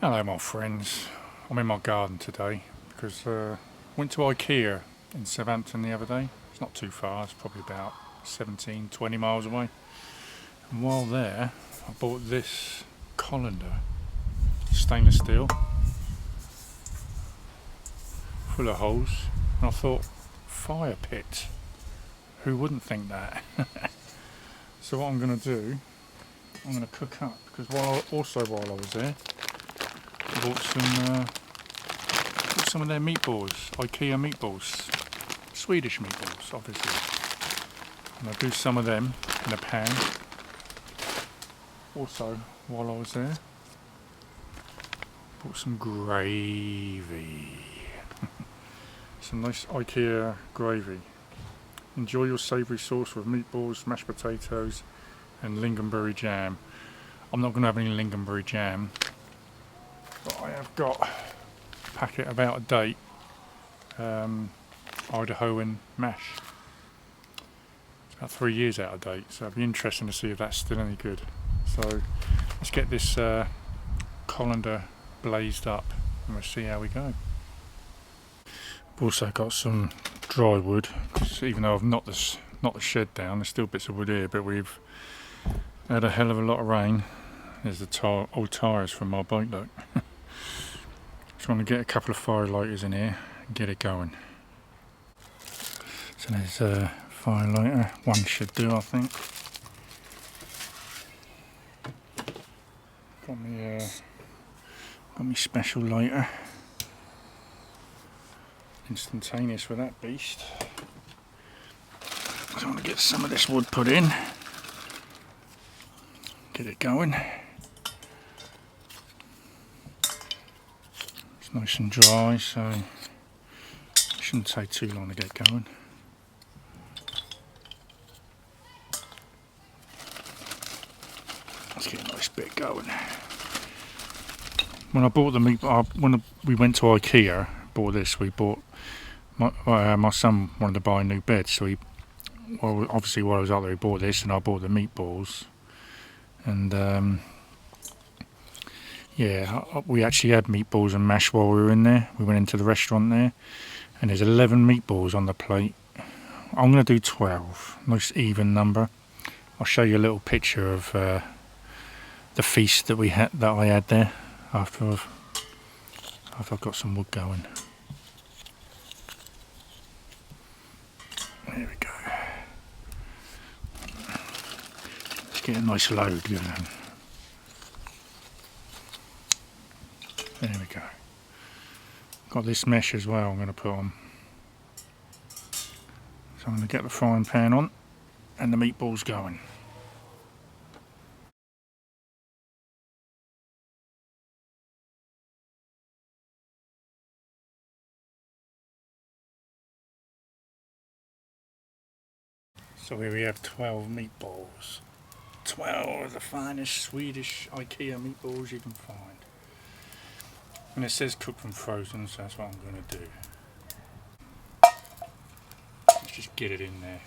Hello my friends, I'm in my garden today because went to Ikea in Southampton the other day. It's not too far, it's probably about 17-20 miles away. And while there I bought this colander, stainless steel, full of holes, and I thought, fire pit, who wouldn't think that? So what I'm going to do, I'm going to cook up, because while I was there I bought some of their meatballs, Ikea meatballs, Swedish meatballs obviously, and I'll do some of them in a pan. Also, while I was there, bought some gravy, some nice Ikea gravy. Enjoy your savoury sauce with meatballs, mashed potatoes and lingonberry jam. I'm not going to have any lingonberry jam, but I have got a packet of out of date Idahoan mash. It's about 3 years out of date, so it'll be interesting to see if that's still any good. So let's get this colander blazed up and we'll see how we go. I've also got some dry wood, because even though I've knocked the shed down, there's still bits of wood here, but we've had a hell of a lot of rain. There's the old tyres from my bike, look. Just want to get a couple of fire lighters in here and get it going. So there's a fire lighter, one should do I think. Got me special lighter. Instantaneous with that beast. So I want to get some of this wood put in. Get it going. It's nice and dry, so it shouldn't take too long to get going. Let's get a nice bit going. When I bought the meat, when we went to Ikea, bought this. We bought my son wanted to buy a new bed, so obviously while I was out there, he bought this, and I bought the meatballs. And yeah, we actually had meatballs and mash while we were in there. We went into the restaurant there, and there's 11 meatballs on the plate. I'm going to do 12, nice even number. I'll show you a little picture of the feast that I had there after I've got some wood going. There we go. Let's get a nice load going. There we go. Got this mesh as well I'm going to put on. So I'm going to get the frying pan on and the meatballs going. So here we have 12 meatballs. 12 of the finest Swedish Ikea meatballs you can find. And it says cooked from frozen, so that's what I'm going to do. Let's just get it in there.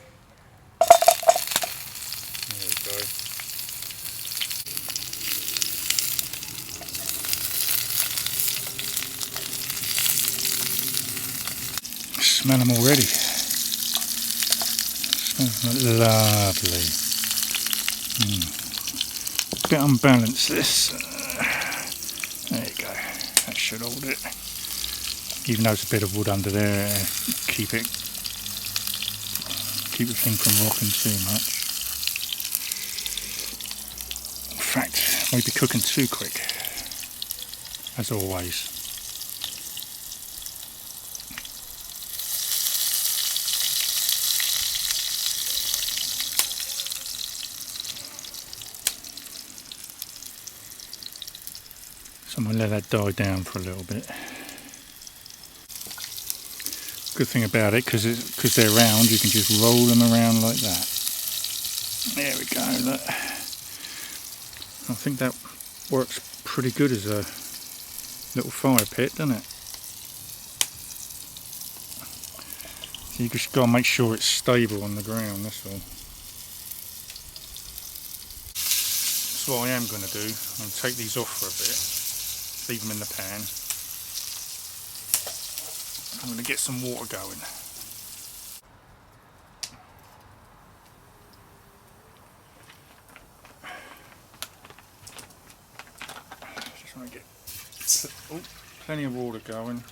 There we go. Smell them already. Lovely. Bit unbalanced this. There you go. That should hold it. Even though there's a bit of wood under there, keep the thing from rocking too much. In fact, maybe cooking too quick, as always. So I'm going to let that die down for a little bit. Good thing about it, because they're round, you can just roll them around like that. There we go, look. I think that works pretty good as a little fire pit, doesn't it? So you just got to make sure it's stable on the ground, that's all. That's what I am going to do. I'm going to take these off for a bit. leave them in the pan. I'm going to get some water going. Just want to get plenty of water going.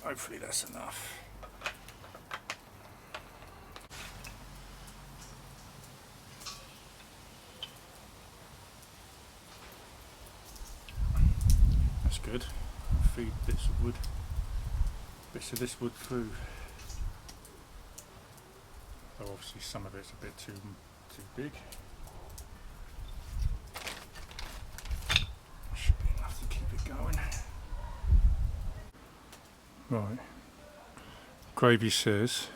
Hopefully that's enough. That's good. Feed bits of this wood through. Though obviously some of it's a bit too big. Should be enough to keep it going. Right. Gravy says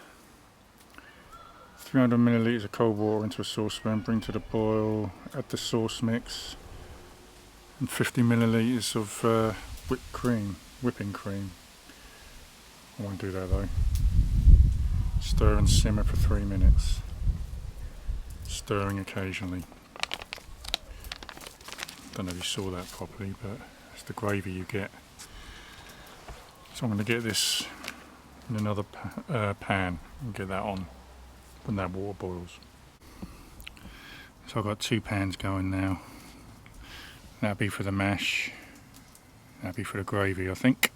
300 millilitres of cold water into a saucepan, bring to the boil, add the sauce mix, and 50 millilitres of whipping cream. I won't do that though. Stir and simmer for 3 minutes. Stirring occasionally. Don't know if you saw that properly, but that's the gravy you get. So I'm going to get this in another pan and get that on when that water boils. So I've got 2 pans going now. That'll be for the mash. That'll be for the gravy, I think.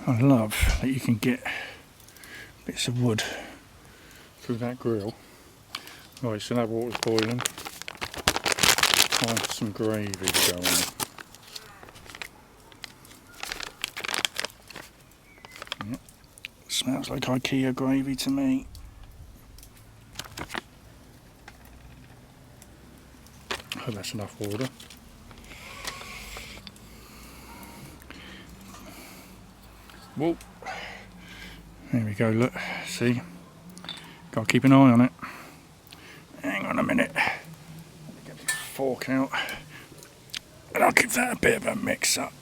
I love that you can get bits of wood through that grill. Right, so that water's boiling. Time for some gravy to go on. Yep. Smells like Ikea gravy to me. I hope that's enough water. Whoa. There we go, look, see? Gotta keep an eye on it. Hang on a minute. Let me get the fork out. And I'll give that a bit of a mix up.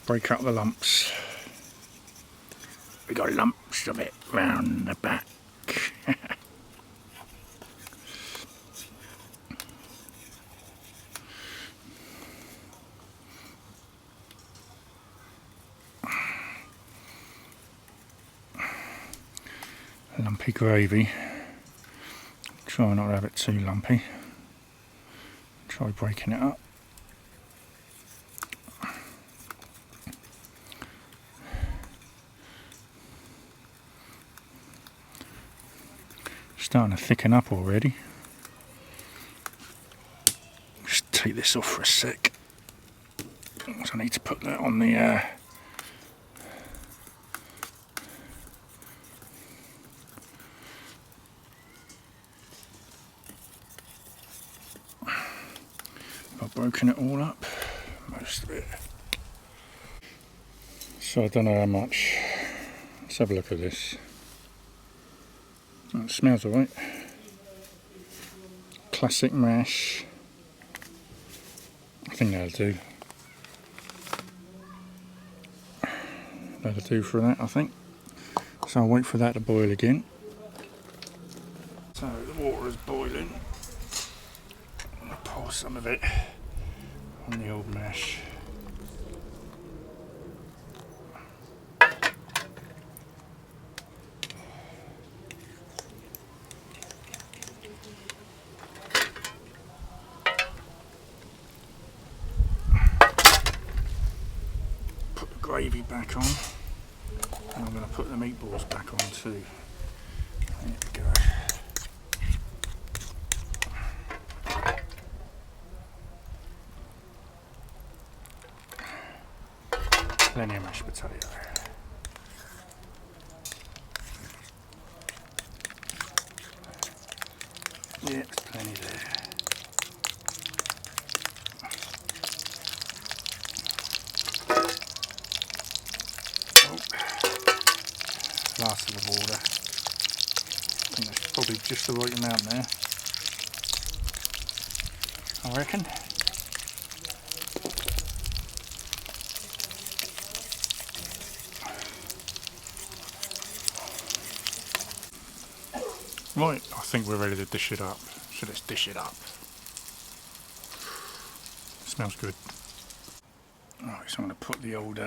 Break up the lumps. We got lumps of it round the back. Lumpy gravy. Try not to have it too lumpy. Try breaking it up. Starting to thicken up already. Just take this off for a sec. So I need to put that on the I've broken it all up, most of it. So I don't know how much. Let's have a look at this. It smells alright. Classic mash. I think that'll do. That'll do for that, I think. So I'll wait for that to boil again. So the water is boiling. I'm going to pour some of it on the old mash. Put the gravy back on, and I'm going to put the meatballs back on too. There we go. Plenty of mashed potato. Yeah, there's plenty there. Oh, last of the water. I think that's probably just the right amount there. I reckon. Right, I think we're ready to dish it up. So let's dish it up. Smells good. Right, so I'm going to put the old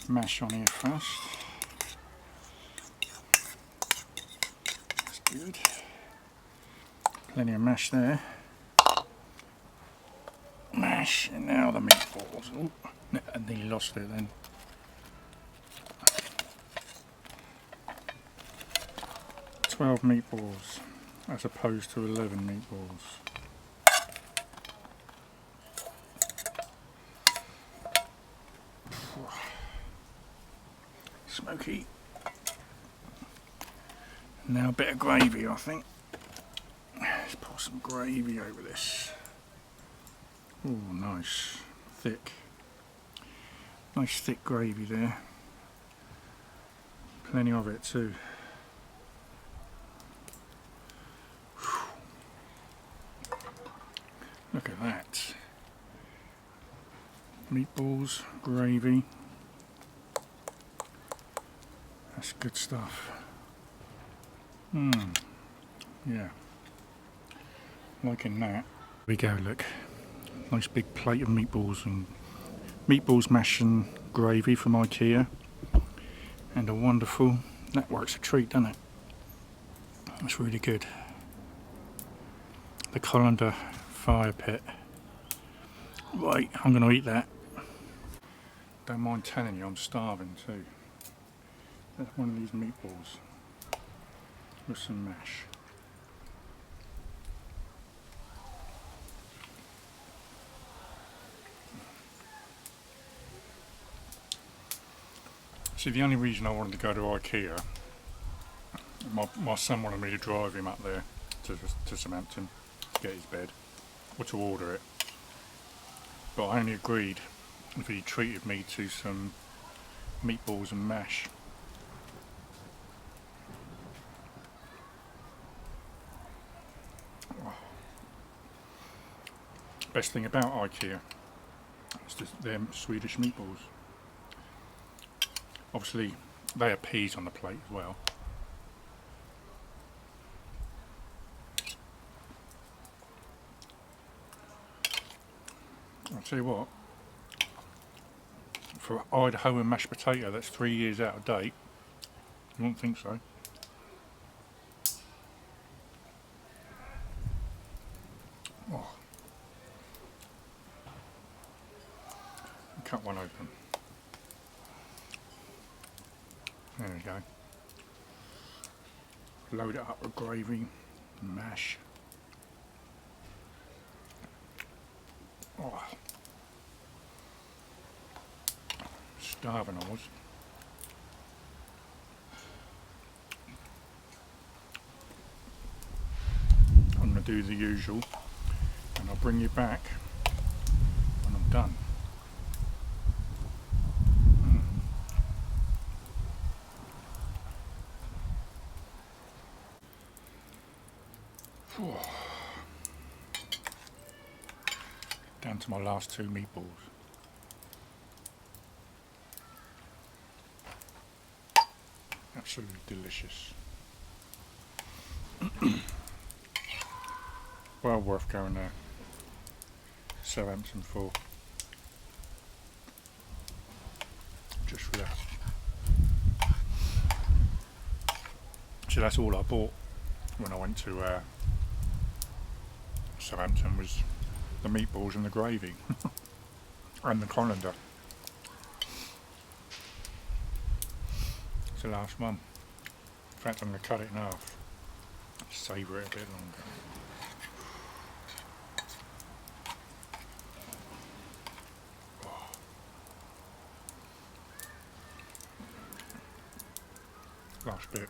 mash on here first. That's good. Plenty of mash there. Mash, and now the meatballs. Oh, I nearly lost it then. "12 meatballs as opposed to 11 meatballs. Smoky. Now a bit of gravy, I think. Let's pour some gravy over this. Oh, nice, thick. Nice thick gravy there. Plenty of it too. Look at that. Meatballs, gravy. That's good stuff. Yeah. Liking that. Here we go, look. Nice big plate of meatballs and meatballs, mash and gravy from Ikea. And a wonderful, that works a treat, doesn't it? That's really good. The Colander fire pit. Right, I'm going to eat that. Don't mind telling you, I'm starving too. That's one of these meatballs with some mash. See, the only reason I wanted to go to Ikea, my son wanted me to drive him up there to Southampton to get his bed, or to order it. But I only agreed if he treated me to some meatballs and mash. Best thing about Ikea is just them Swedish meatballs. Obviously, they have peas on the plate as well. I'll tell you what, for Idaho and mashed potato that's 3 years out of date, you wouldn't think so. Oh. Cut one open. There we go. Load it up with gravy, mash. Oh. Starving I was. I'm going to do the usual and I'll bring you back when I'm done. Down to my last 2 meatballs. Absolutely delicious. Well worth going there. Southampton for. Just for that. So that's all I bought when I went to Southampton, was the meatballs and the gravy and the colander. It's the last one. In fact, I'm going to cut it in half, savour it a bit longer. Oh. Last bit.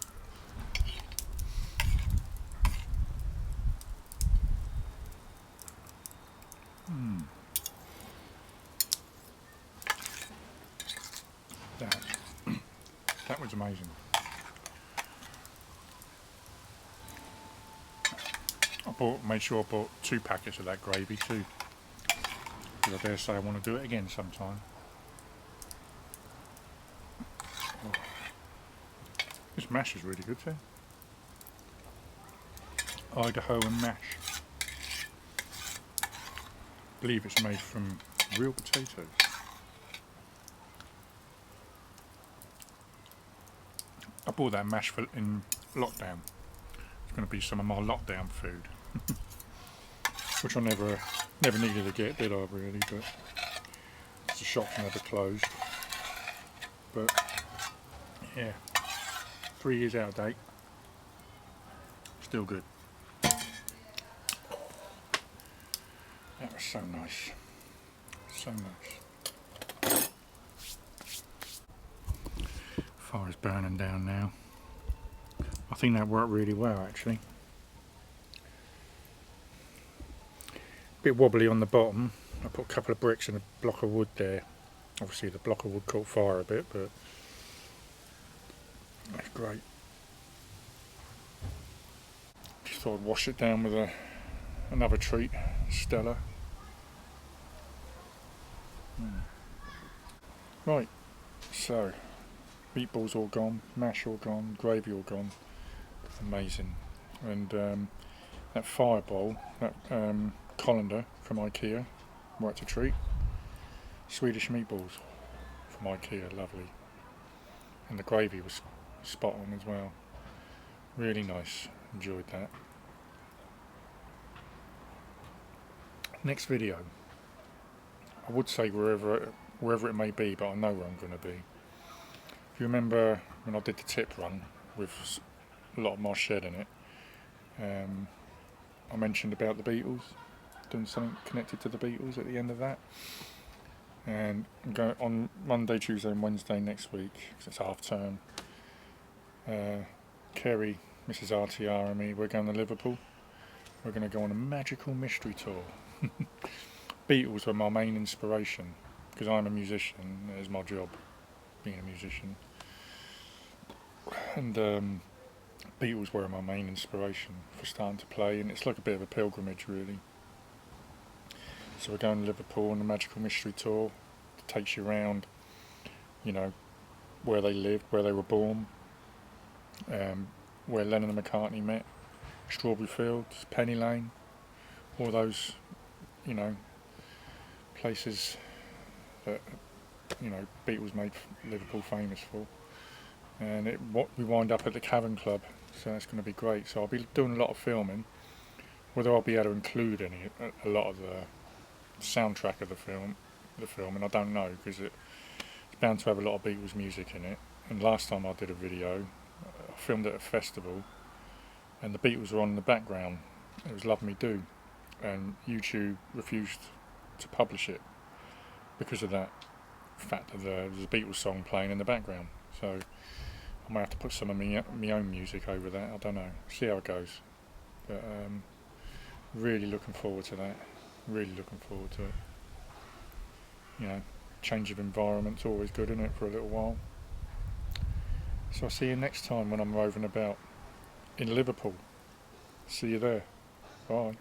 That was amazing. Made sure I bought 2 packets of that gravy too, because I dare say I want to do it again sometime. Oh. This mash is really good too. Idaho and mash. I believe it's made from real potatoes. I bought that mash in lockdown. It's going to be some of my lockdown food, which I never needed to get, did I really? But it's a shop never closed. But yeah, 3 years out of date, still good. That was so nice, so nice. Fire's burning down now. I think that worked really well actually. Bit wobbly on the bottom. I put a couple of bricks and a block of wood there. Obviously the block of wood caught fire a bit, but that's great. Just thought I'd wash it down with another treat, Stella. Right, so meatballs all gone, mash all gone, gravy all gone. Amazing. And that fireball, that colander from Ikea, worked a treat. Swedish meatballs from Ikea, lovely. And the gravy was spot on as well. Really nice, enjoyed that. Next video, I would say wherever it may be, but I know where I'm going to be. If you remember when I did the tip run with a lot of my shed in it, I mentioned about the Beatles, doing something connected to the Beatles at the end of that. And I'm going on Monday, Tuesday and Wednesday next week, because it's half term. Kerry, Mrs RTR and me, we're going to Liverpool. We're going to go on a magical mystery tour. Beatles were my main inspiration, because I'm a musician, it's my job, being a musician. And Beatles were my main inspiration for starting to play, and it's like a bit of a pilgrimage really. So we're going to Liverpool on a magical mystery tour. It takes you around, you know, where they lived, where they were born, where Lennon and McCartney met, Strawberry Fields, Penny Lane, all those, you know, places that, you know, Beatles made Liverpool famous for. And we wind up at the Cavern Club, so that's going to be great. So I'll be doing a lot of filming. Whether I'll be able to include a lot of the soundtrack of the film, and I don't know, because it's bound to have a lot of Beatles music in it. And last time I did a video, I filmed at a festival, and the Beatles were on in the background. It was Love Me Do, and YouTube refused to publish it because of that fact that there's a Beatles song playing in the background. So I might have to put some of my own music over that. I don't know. See how it goes. But really looking forward to that. Really looking forward to it. You know, change of environment's always good, isn't it, for a little while. So I'll see you next time when I'm roving about in Liverpool. See you there. Bye.